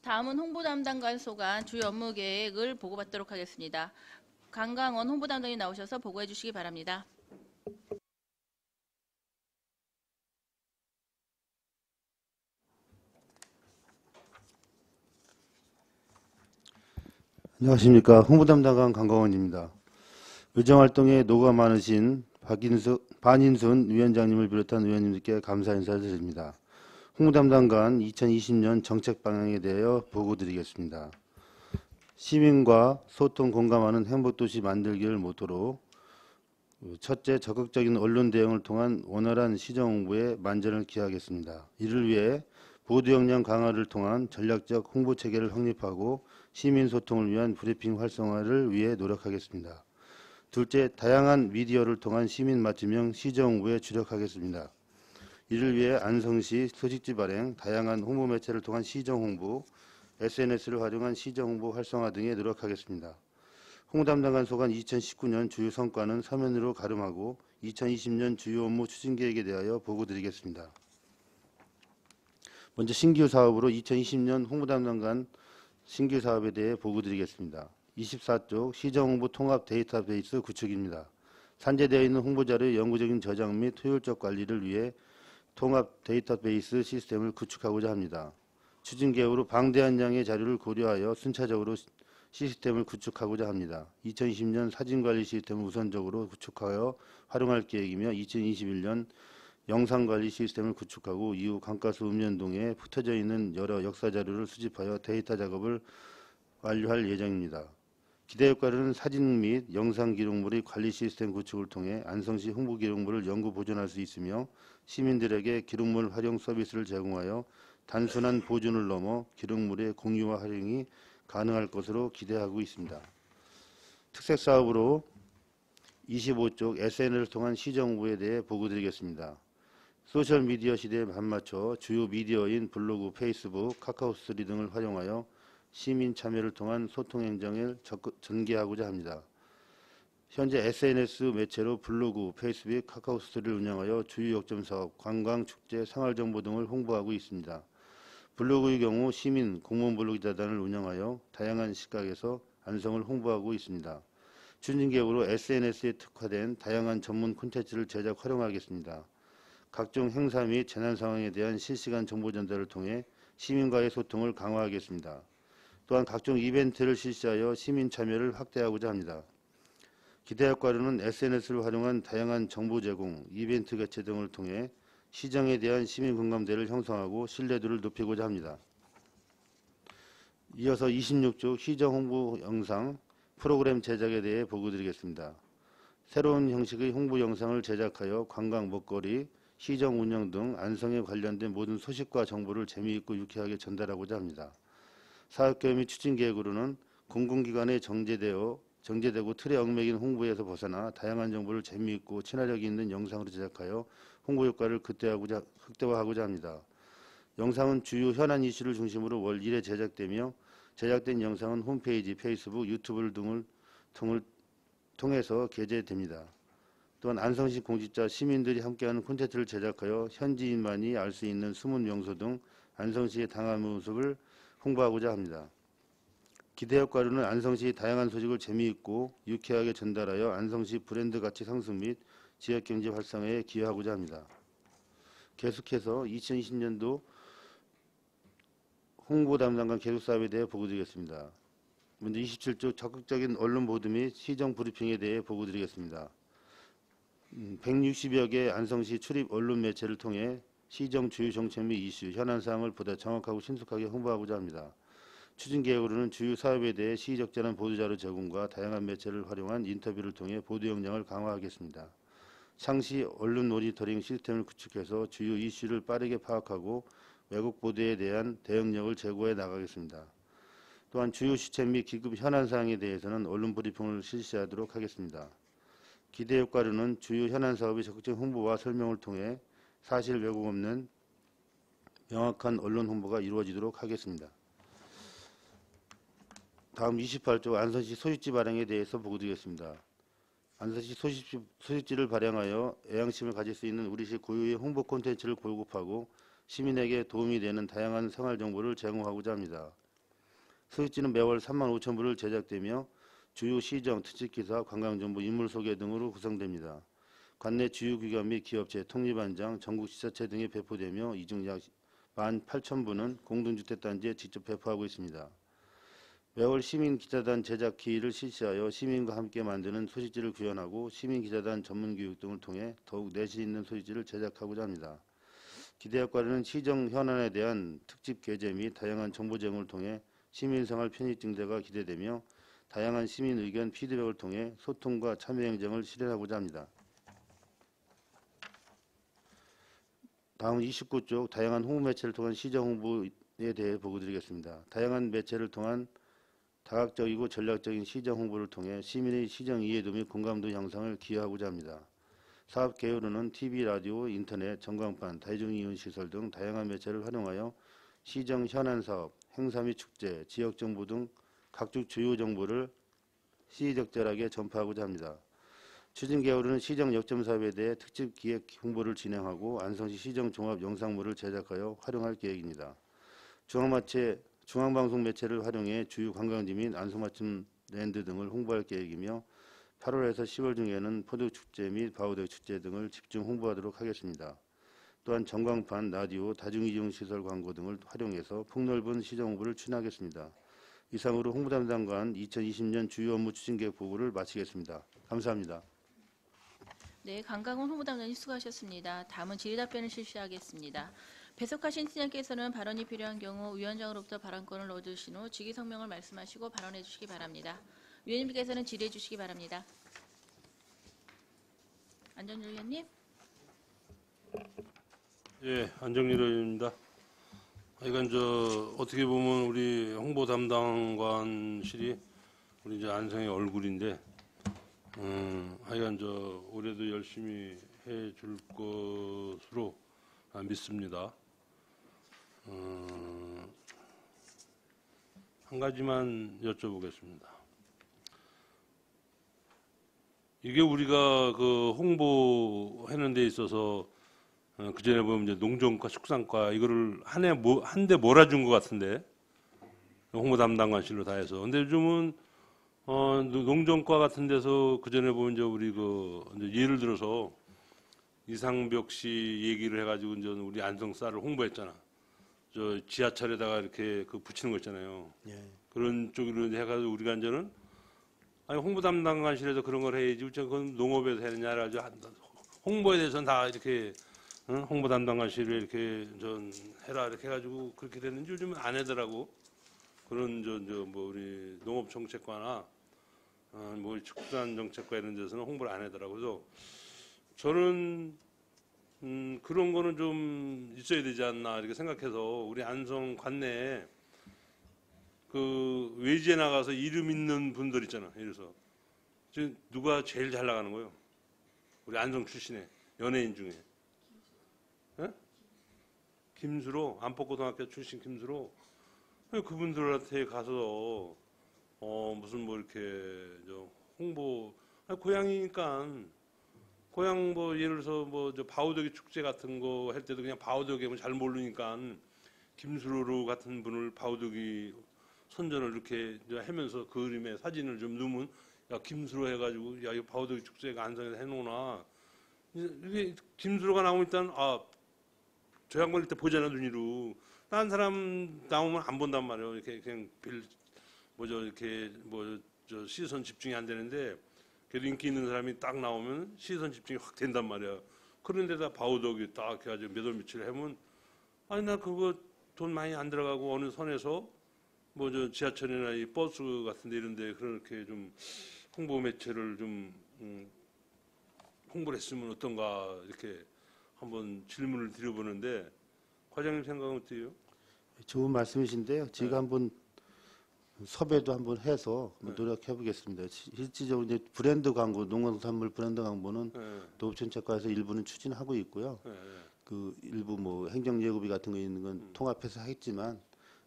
다음은 홍보 담당관 소관 주요 업무 계획을 보고받도록 하겠습니다. 강강원 홍보 담당이 나오셔서 보고해 주시기 바랍니다. 안녕하십니까. 홍보 담당관 강강원입니다. 의정활동에 노고가 많으신 반인순 위원장님을 비롯한 의원님들께 감사 인사를 드립니다. 홍보 담당관 2020년 정책 방향에 대하여 보고드리겠습니다. 시민과 소통 공감하는 행복도시 만들기를 모토로 첫째, 적극적인 언론 대응을 통한 원활한 시정 홍보에 만전을 기하겠습니다. 이를 위해 보도 역량 강화를 통한 전략적 홍보 체계를 확립하고 시민 소통을 위한 브리핑 활성화를 위해 노력하겠습니다. 둘째, 다양한 미디어를 통한 시민 맞춤형 시정 홍보에 주력하겠습니다. 이를 위해 안성시 소식지 발행, 다양한 홍보 매체를 통한 시정 홍보, SNS를 활용한 시정 홍보 활성화 등에 노력하겠습니다. 홍보 담당관 소관 2019년 주요 성과는 서면으로 가름하고 2020년 주요 업무 추진 계획에 대하여 보고드리겠습니다. 먼저 신규 사업으로 2020년 홍보 담당관 신규 사업에 대해 보고드리겠습니다. 24쪽 시정홍보 통합 데이터베이스 구축입니다. 산재되어 있는 홍보자료의 영구적인 저장 및 효율적 관리를 위해 통합 데이터베이스 시스템을 구축하고자 합니다. 추진 계획으로 방대한 양의 자료를 고려하여 순차적으로 시스템을 구축하고자 합니다. 2020년 사진관리 시스템을 우선적으로 구축하여 활용할 계획이며 2021년 영상관리 시스템을 구축하고 이후 강가수 읍면동에 흩어져 있는 여러 역사자료를 수집하여 데이터 작업을 완료할 예정입니다. 기대효과로는 사진 및 영상 기록물의 관리 시스템 구축을 통해 안성시 홍보 기록물을 영구 보존할 수 있으며 시민들에게 기록물 활용 서비스를 제공하여 단순한 보존을 넘어 기록물의 공유와 활용이 가능할 것으로 기대하고 있습니다. 특색 사업으로 25쪽 SNS를 통한 시정 홍보에 대해 보고드리겠습니다. 소셜미디어 시대에 발맞춰 주요 미디어인 블로그, 페이스북, 카카오 스토리 등을 활용하여 시민 참여를 통한 소통 행정을 전개하고자 합니다. 현재 SNS 매체로 블로그, 페이스북, 카카오 스토리를 운영하여 주요 역점 사업, 관광, 축제, 생활정보 등을 홍보하고 있습니다. 블로그의 경우 시민 공무원 블로그 자단을 운영하여 다양한 시각에서 안성을 홍보하고 있습니다. 추진 계획으로 SNS에 특화된 다양한 전문 콘텐츠를 제작 활용하겠습니다. 각종 행사 및 재난 상황에 대한 실시간 정보 전달을 통해 시민과의 소통을 강화하겠습니다. 또한 각종 이벤트를 실시하여 시민 참여를 확대하고자 합니다. 기대 효과로는 SNS를 활용한 다양한 정보 제공, 이벤트 개최 등을 통해 시정에 대한 시민 공감대를 형성하고 신뢰도를 높이고자 합니다. 이어서 26쪽 시정 홍보 영상 프로그램 제작에 대해 보고드리겠습니다. 새로운 형식의 홍보 영상을 제작하여 관광, 먹거리, 시정 운영 등 안성에 관련된 모든 소식과 정보를 재미있고 유쾌하게 전달하고자 합니다. 사업계획 및 추진 계획으로는 공공기관에 정제되고 틀에 얽매긴 홍보에서 벗어나 다양한 정보를 재미있고 친화력 있는 영상으로 제작하여 홍보 효과를 극대화하고자 합니다. 영상은 주요 현안 이슈를 중심으로 월 1회 제작되며 제작된 영상은 홈페이지, 페이스북, 유튜브 등을 통해서 게재됩니다. 또한 안성시 공직자, 시민들이 함께하는 콘텐츠를 제작하여 현지인만이 알 수 있는 숨은 명소 등 안성시의 다양한 모습을 홍보하고자 합니다. 기대 효과로는 안성시의 다양한 소식을 재미있고 유쾌하게 전달하여 안성시 브랜드 가치 상승 및 지역경제 활성화에 기여하고자 합니다. 계속해서 2020년도 홍보 담당관 계속 사업에 대해 보고드리겠습니다. 먼저 27쪽 적극적인 언론 보도 및 시정 브리핑에 대해 보고드리겠습니다. 160여 개 안성시 출입 언론 매체를 통해 시정 주요 정책 및 이슈, 현안 사항을 보다 정확하고 신속하게 홍보하고자 합니다. 추진 계획으로는 주요 사업에 대해 시의적절한 보도자료 제공과 다양한 매체를 활용한 인터뷰를 통해 보도 역량을 강화하겠습니다. 상시 언론 모니터링 시스템을 구축해서 주요 이슈를 빠르게 파악하고 왜곡 보도에 대한 대응력을 제고해 나가겠습니다. 또한 주요 시책 및 기급 현안 사항에 대해서는 언론 브리핑을 실시하도록 하겠습니다. 기대 효과로는 주요 현안 사업의 적극적인 홍보와 설명을 통해 사실 왜곡 없는 명확한 언론 홍보가 이루어지도록 하겠습니다. 다음 28쪽 안성시 소식지 발행에 대해서 보고드리겠습니다. 안성시 소식지를 발행하여 애양심을 가질 수 있는 우리시 고유의 홍보 콘텐츠를 보급하고 시민에게 도움이 되는 다양한 생활 정보를 제공하고자 합니다. 소식지는 매월 3만 5천 부를 제작되며 주요 시정, 특집기사, 관광정보, 인물소개 등으로 구성됩니다. 관내 주요 기관 및 기업체, 통립안장, 전국 지자체 등에 배포되며 이 중 약 18,000부는 공동주택단지에 직접 배포하고 있습니다. 매월 시민기자단 제작기일을 실시하여 시민과 함께 만드는 소식지를 구현하고 시민기자단 전문교육 등을 통해 더욱 내실 있는 소식지를 제작하고자 합니다. 기대학과는 시정 현안에 대한 특집 게재 및 다양한 정보 제공을 통해 시민생활 편익 증대가 기대되며 다양한 시민 의견 피드백을 통해 소통과 참여 행정을 실현하고자 합니다. 다음 29쪽 다양한 홍보 매체를 통한 시정 홍보에 대해 보고드리겠습니다. 다양한 매체를 통한 다각적이고 전략적인 시정 홍보를 통해 시민의 시정 이해도 및 공감도 향상을 기여하고자 합니다. 사업 개요로는 TV, 라디오, 인터넷, 전광판, 다중이용시설 등 다양한 매체를 활용하여 시정 현안 사업, 행사 및 축제, 지역 정보 등 각종 주요 정보를 시의적절하게 전파하고자 합니다. 추진 개요로는 시정 역점 사업에 대해 특집 기획 홍보를 진행하고 안성시 시정 종합 영상물을 제작하여 활용할 계획입니다. 중앙방송 매체를 활용해 주요 관광지 및 안성맞춤 랜드 등을 홍보할 계획이며 8월에서 10월 중에는 포도축제 및 바우더 축제 등을 집중 홍보하도록 하겠습니다. 또한 전광판, 라디오, 다중이용시설 광고 등을 활용해서 폭넓은 시정 홍보를 추진하겠습니다. 이상으로 홍보담당관 2020년 주요 업무 추진 계획 보고를 마치겠습니다. 감사합니다. 네, 강강훈 홍보담당님 수고하셨습니다. 다음은 질의답변을 실시하겠습니다. 배석하신 팀장께서는 발언이 필요한 경우 위원장으로부터 발언권을 얻으신 후 직위 성명을 말씀하시고 발언해 주시기 바랍니다. 위원님께서는 질의해 주시기 바랍니다. 안정일 의원님. 예, 안정일 의원입니다. 이건 어떻게 보면 우리 홍보 담당관실이 우리 이제 안성의 얼굴인데, 하여간 올해도 열심히 해줄 것으로 믿습니다. 한 가지만 여쭤보겠습니다. 이게 우리가 그 홍보하는 데 있어서 그 전에 보면 이제 농정과 축산과 이거를 한 대 몰아준 것 같은데 홍보 담당관실로 다 해서. 근데 요즘은 농정과 같은 데서 그 전에 보면 이제 우리 이제 예를 들어서 이상벽 씨 얘기를 해가지고 이제 우리 안성 쌀을 홍보했잖아. 저 지하철에다가 이렇게 붙이는 거 있잖아요. 예. 그런 쪽으로 해가지고 우리가 이제는 아니 홍보 담당관실에서 그런 걸 해야지. 그건 농업에서 해야 되냐. 아주 홍보에 대해서는 다 이렇게 홍보 담당관실에 이렇게 해라 이렇게 해가지고 그렇게 됐는지 요즘은 안 하더라고. 그런 뭐 우리 농업정책과나 뭐 축산정책과 이런 데서는 홍보를 안 하더라고. 그래서 저는 그런 거는 좀 있어야 되지 않나 이렇게 생각해서 우리 안성 관내에 그 외지에 나가서 이름 있는 분들 있잖아. 예를 들어서 지금 누가 제일 잘 나가는 거예요? 우리 안성 출신의 연예인 중에. 예? 김수로, 안폭고등학교 출신 김수로. 그분들한테 가서 무슨 뭐 이렇게 홍보, 고향이니까 고향 뭐 예를 들어서 뭐 바우더기 축제 같은 거 할 때도 그냥 바우더기 잘 모르니까 김수로 같은 분을 바우더기 선전을 이렇게 하면서 그 그림에 사진을 좀 넣으면 야 김수로 해가지고 야 이 바우더기 축제가 안성에서 해놓으나 이게 김수로가 나오면 일단 저 양반 일단 보잖아 눈이로. 다른 사람 나오면 안 본단 말이에요. 이렇게 그냥 이렇게 시선 집중이 안 되는데 그래도 인기 있는 사람이 딱 나오면 시선 집중이 확 된단 말이야. 그런데다 바우더기 딱 해가지고 몇 월 며칠 하면 아니 나 그거 돈 많이 안 들어가고 어느 선에서 뭐 지하철이나 이 버스 같은데 이런데 그렇게 좀 홍보 매체를 좀 홍보를 했으면 어떤가 이렇게 한번 질문을 드려보는데 과장님 생각은 어때요? 좋은 말씀이신데요. 제가 한번 섭외도 한번 해서 노력해 보겠습니다. 실질적으로 이제 브랜드 광고, 농산물 브랜드 광고는 농업정책과에서 일부는 추진하고 있고요. 그 일부 뭐 행정예고비 같은 거 있는 건 통합해서 하겠지만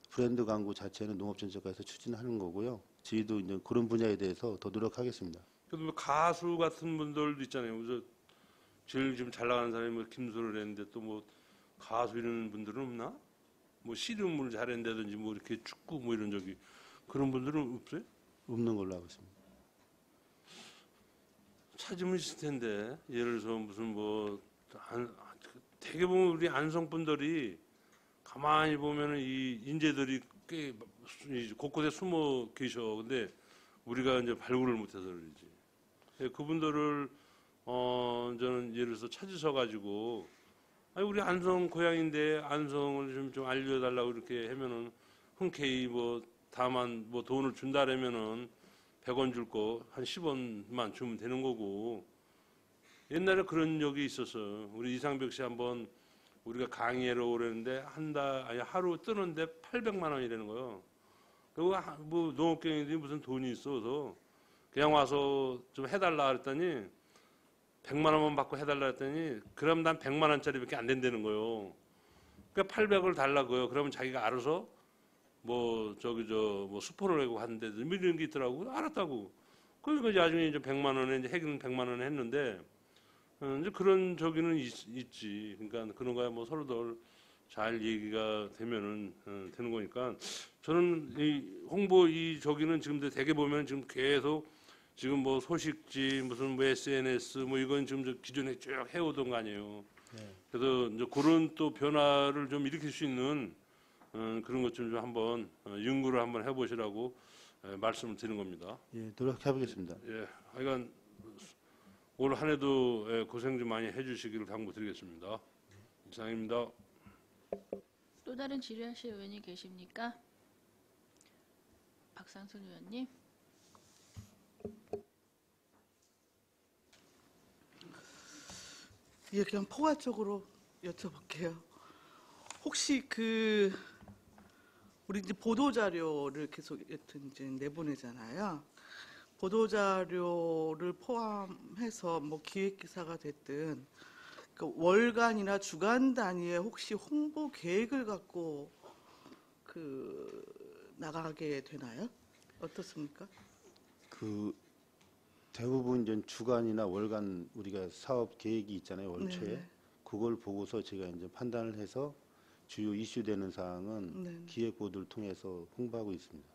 브랜드 광고 자체는 농업정책과에서 추진하는 거고요. 저희도 이제 그런 분야에 대해서 더 노력하겠습니다. 그래도 뭐 가수 같은 분들도 있잖아요. 그래서 제일 지금 잘 나가는 사람이 뭐 김수를 했는데 또 뭐 가수 이런 분들은 없나? 뭐 씨름을 잘했다든지 뭐 이렇게 축구 뭐 이런 그런 분들은 없어요? 없는 걸로 알고 있습니다. 찾으면 있을 텐데 예를 들어서 무슨 뭐 되게 보면 우리 안성 분들이 가만히 보면은 이 인재들이 꽤 곳곳에 숨어 계셔. 근데 우리가 이제 발굴을 못해서 그러지. 그분들을 저는 예를 들어서 찾으셔 가지고 아니 우리 안성 고향인데 안성을 좀 알려달라고 이렇게 하면은 흔쾌히 뭐 다만 뭐 돈을 준다라면은 100원 줄 거 한 10원만 주면 되는 거고. 옛날에 그런 적이 있어서 우리 이상벽 씨 한번 우리가 강의하러 오랬는데 하루 뜨는데 800만 원이라는 거요. 그리고 뭐 농업경영들이 무슨 돈이 있어서 그냥 와서 좀 해달라 그랬더니 100만 원만 받고 해달라 했더니 그럼 난 100만 원짜리밖에 안 된다는 거요. 그러니까 800을 달라고요. 그러면 자기가 알아서 뭐 뭐 수포를 하고 하는데 이런 게 있더라고. 알았다고. 그러니까 나중에 이제 100만 원에 이제 해기는 100만 원에 했는데 이제 그런 저기는 있지. 그러니까 그런 거야 뭐 서로들 잘 얘기가 되면은 되는 거니까 저는 이 홍보 이 저기는 지금 되게 보면 지금 계속 지금 뭐 소식지 무슨 뭐 SNS 뭐 이건 지금 저 기존에 쭉 해오던 거 아니에요. 네. 그래서 이제 그런 또 변화를 좀 일으킬 수 있는 그런 것 좀 한번 연구를 한번 해보시라고 말씀을 드리는 겁니다. 예, 노력해보겠습니다. 예, 하여간 올 한 해도 고생 좀 많이 해주시기를 당부드리겠습니다. 이상입니다. 또 다른 질의하실 의원이 계십니까? 박상순 의원님. 예, 그냥 포괄적으로 여쭤볼게요. 혹시 우리 이제 보도 자료를 계속 여튼 이제 내보내잖아요. 보도 자료를 포함해서 뭐 기획 기사가 됐든 월간이나 주간 단위에 혹시 홍보 계획을 갖고 나가게 되나요? 어떻습니까? 대부분 이제 주간이나 월간 우리가 사업 계획이 있잖아요. 월 초에. 네네. 그걸 보고서 제가 이제 판단을 해서 주요 이슈되는 사항은 네네. 기획 보도를 통해서 홍보하고 있습니다.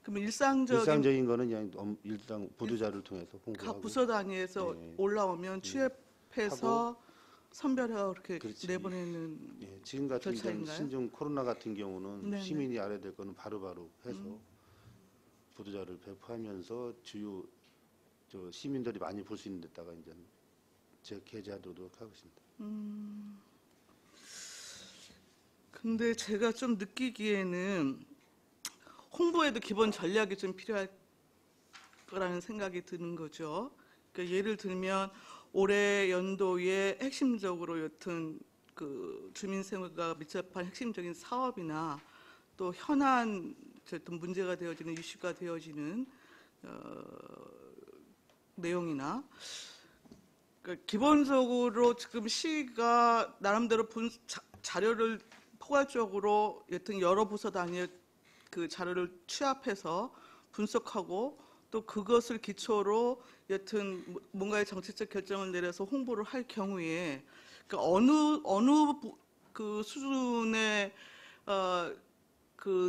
그러면 일상적인 거는 그냥 일상 보도 자료를 통해서 각 홍보하고. 부서 단위에서 네. 올라오면 취합해서 선별하고 이렇게 그렇지. 내보내는 예, 지금 같은 경우 절차인가요? 신종 코로나 같은 경우는 네네. 시민이 알아야 될 거는 바로바로 해서 보도 자료를 배포하면서 주요 시민들이 많이 볼 수 있는 데다가 이제 제가 게재하도록 하고 있습니다. 근데 제가 좀 느끼기에는 홍보에도 기본 전략이 좀 필요할 거라는 생각이 드는 거죠. 그러니까 예를 들면 올해 연도에 핵심적으로 여튼 주민생활과 밀접한 핵심적인 사업이나 또 현안 어떤 문제가 되어지는 이슈가 되어지는 내용이나 그러니까 기본적으로 지금 시가 나름대로 자료를 포괄적으로 여튼 여러 부서 단위의 자료를 취합해서 분석하고 또 그것을 기초로 여튼 뭔가의 정책적 결정을 내려서 홍보를 할 경우에 그러니까 어느 수준의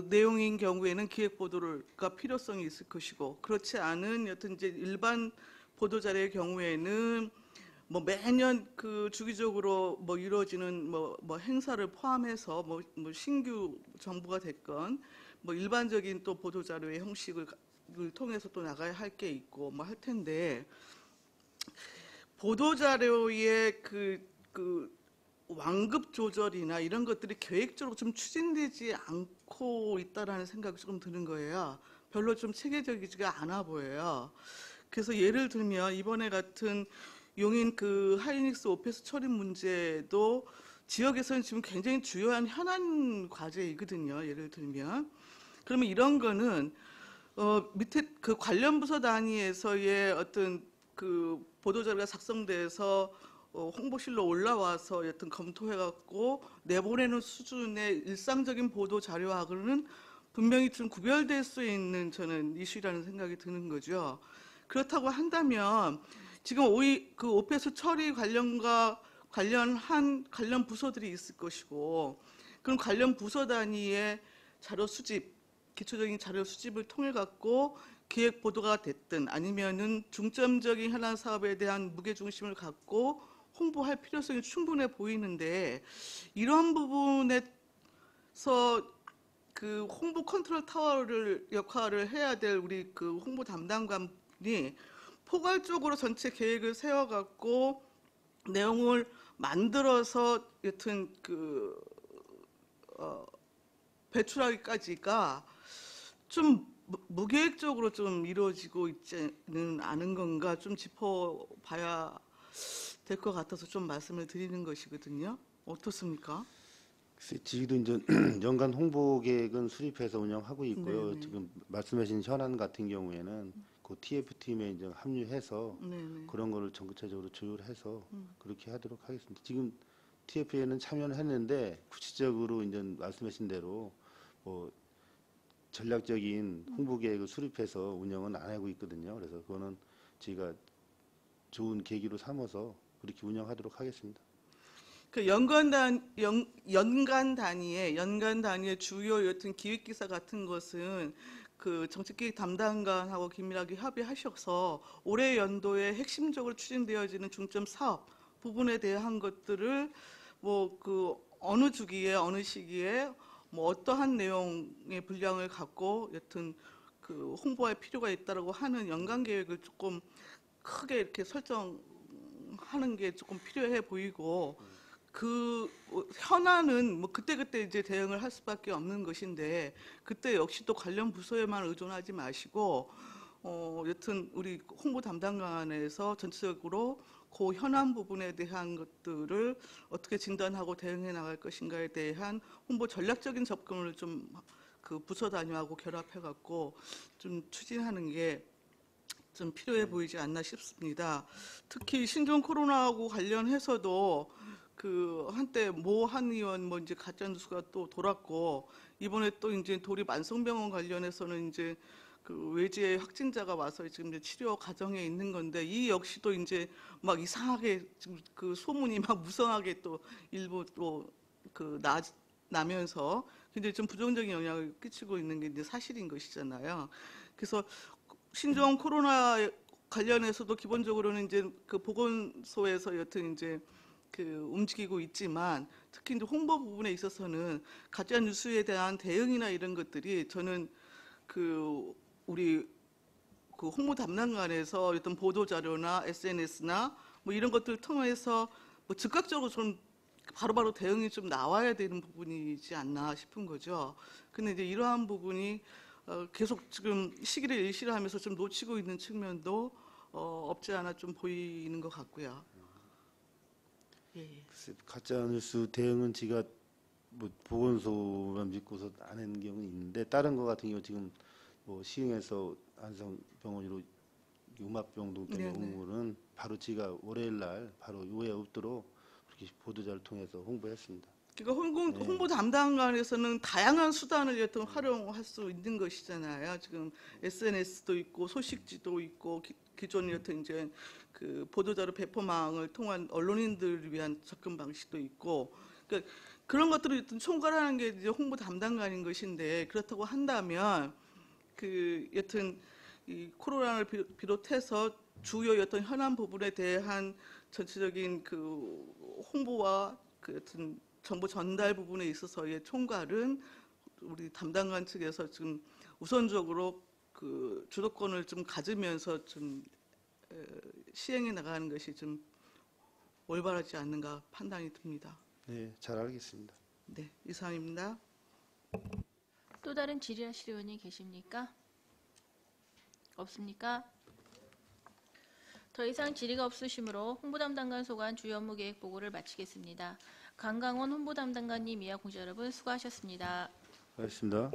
내용인 경우에는 기획 보도가 필요성이 있을 것이고 그렇지 않은 여튼 이제 일반 보도 자료의 경우에는 뭐 매년 주기적으로 뭐 이루어지는 뭐 행사를 포함해서 뭐 신규 정보가 됐건 뭐 일반적인 또 보도 자료의 형식을 통해서 또 나가야 할 게 있고 뭐 할 텐데 보도 자료의 완급 조절이나 이런 것들이 계획적으로 좀 추진되지 않고 있다라는 생각이 조금 드는 거예요. 별로 좀 체계적이지가 않아 보여요. 그래서 예를 들면 이번에 같은 용인 하이닉스 오페스 처리 문제도 지역에서는 지금 굉장히 주요한 현안 과제이거든요. 예를 들면 그러면 이런 거는 밑에 관련 부서 단위에서의 어떤 보도 자료가 작성돼서 홍보실로 올라와서 여튼 검토해갖고 내보내는 수준의 일상적인 보도 자료하고는 분명히 좀 구별될 수 있는 저는 이슈라는 생각이 드는 거죠. 그렇다고 한다면 지금 오페스 처리 관련 부서들이 있을 것이고 그럼 관련 부서 단위의 자료 수집 기초적인 자료 수집을 통해 갖고 기획 보도가 됐든 아니면은 중점적인 현안 사업에 대한 무게 중심을 갖고 홍보할 필요성이 충분해 보이는데 이런 부분에서 그 홍보 컨트롤 타워를 역할을 해야 될 우리 그 홍보 담당관이 포괄적으로 전체 계획을 세워갖고 내용을 만들어서 여튼 그 배출하기까지가 좀 무계획적으로 좀 이루어지고 있지는 않은 건가 좀 짚어봐야 될 것 같아서 좀 말씀을 드리는 것이거든요. 어떻습니까? 글쎄, 지금도 이제 연간 홍보 계획은 수립해서 운영하고 있고요. 네네. 지금 말씀하신 현안 같은 경우에는 그 TF팀에 이제 합류해서 네네. 그런 거를 전국체적으로 조율해서 그렇게 하도록 하겠습니다. 지금 TF에는 참여를 했는데 구체적으로 이제 말씀하신 대로 뭐 전략적인 홍보 계획을 수립해서 운영은 안 하고 있거든요. 그래서 그거는 저희가 좋은 계기로 삼아서 그렇게 운영하도록 하겠습니다. 그 연간 단위의 주요 여튼 기획 기사 같은 것은 그 정책기획 담당관하고 긴밀하게 협의하셔서 올해 연도에 핵심적으로 추진되어지는 중점 사업 부분에 대한 것들을 뭐 그 어느 주기에 어느 시기에 뭐 어떠한 내용의 분량을 갖고 여튼 그 홍보할 필요가 있다라고 하는 연간 계획을 조금 크게 이렇게 설정하는 게 조금 필요해 보이고 그 현안은 뭐 그때그때 이제 대응을 할 수밖에 없는 것인데 그때 역시 또 관련 부서에만 의존하지 마시고 여튼 우리 홍보 담당관에서 전체적으로 그 현안 부분에 대한 것들을 어떻게 진단하고 대응해 나갈 것인가에 대한 홍보 전략적인 접근을 좀 그 부서 단위하고 결합해 갖고 좀 추진하는 게 좀 필요해 보이지 않나 싶습니다. 특히 신종 코로나하고 관련해서도 그 한때 모 한 의원 뭐 이제 가짜 뉴스가 또 돌았고 이번에 또 이제 도립 안성병원 관련해서는 이제 그 외지의 확진자가 와서 지금 이제 치료 과정에 있는 건데 이 역시도 이제 막 이상하게 지금 그 소문이 막 무성하게 또 일부 또 그 나면서 굉장히 좀 부정적인 영향을 끼치고 있는 게 이제 사실인 것이잖아요. 그래서 신종 코로나 관련해서도 기본적으로는 이제 그 보건소에서 여튼 이제 그 움직이고 있지만 특히 이제 홍보 부분에 있어서는 가짜 뉴스에 대한 대응이나 이런 것들이 저는 그 우리 그 홍보 담당관에서 어떤 보도 자료나 SNS나 뭐 이런 것들을 통해서 뭐 즉각적으로 좀 바로바로 대응이 좀 나와야 되는 부분이지 않나 싶은 거죠. 근데 이제 이러한 부분이 계속 지금 시기를 일실하면서 좀 놓치고 있는 측면도 없지 않아 좀 보이는 것 같고요. 예. 글쎄, 가짜 뉴스 대응은 제가 뭐 보건소만 믿고서 안 하는 경우는 있는데 다른 거 같은 경우 지금 뭐 시흥에서 안성병원으로 음압병동 때문에 네네. 온 거는 바로 제가 월요일 날 바로 오해 없도록 그렇게 보도자를 통해서 홍보했습니다. 그러니까 네. 홍보 담당관에서는 다양한 수단을 여튼 활용할 수 있는 것이잖아요. 지금 SNS도 있고 소식지도 있고 기존 여튼 이제 그 보도자료 배포망을 통한 언론인들을 위한 접근 방식도 있고 그러니까 그런 것들을 여튼 총괄하는 게 이제 홍보 담당관인 것인데 그렇다고 한다면 그 여튼 이 코로나를 비롯해서 주요 어떤 현안 부분에 대한 전체적인 그 홍보와 그 여튼 정보 전달 부분에 있어서의 총괄은 우리 담당관 측에서 지금 우선적으로 그 주도권을 좀 가지면서 좀 시행해 나가는 것이 좀 올바르지 않는가 판단이 듭니다. 네, 잘 알겠습니다. 네, 이상입니다. 또 다른 질의하실 의원이 계십니까? 없습니까? 더 이상 질의가 없으시므로 홍보담당관 소관 주요 업무 계획 보고를 마치겠습니다. 강강원 홍보담당관님 이하 공직 여러분 수고하셨습니다. 알겠습니다.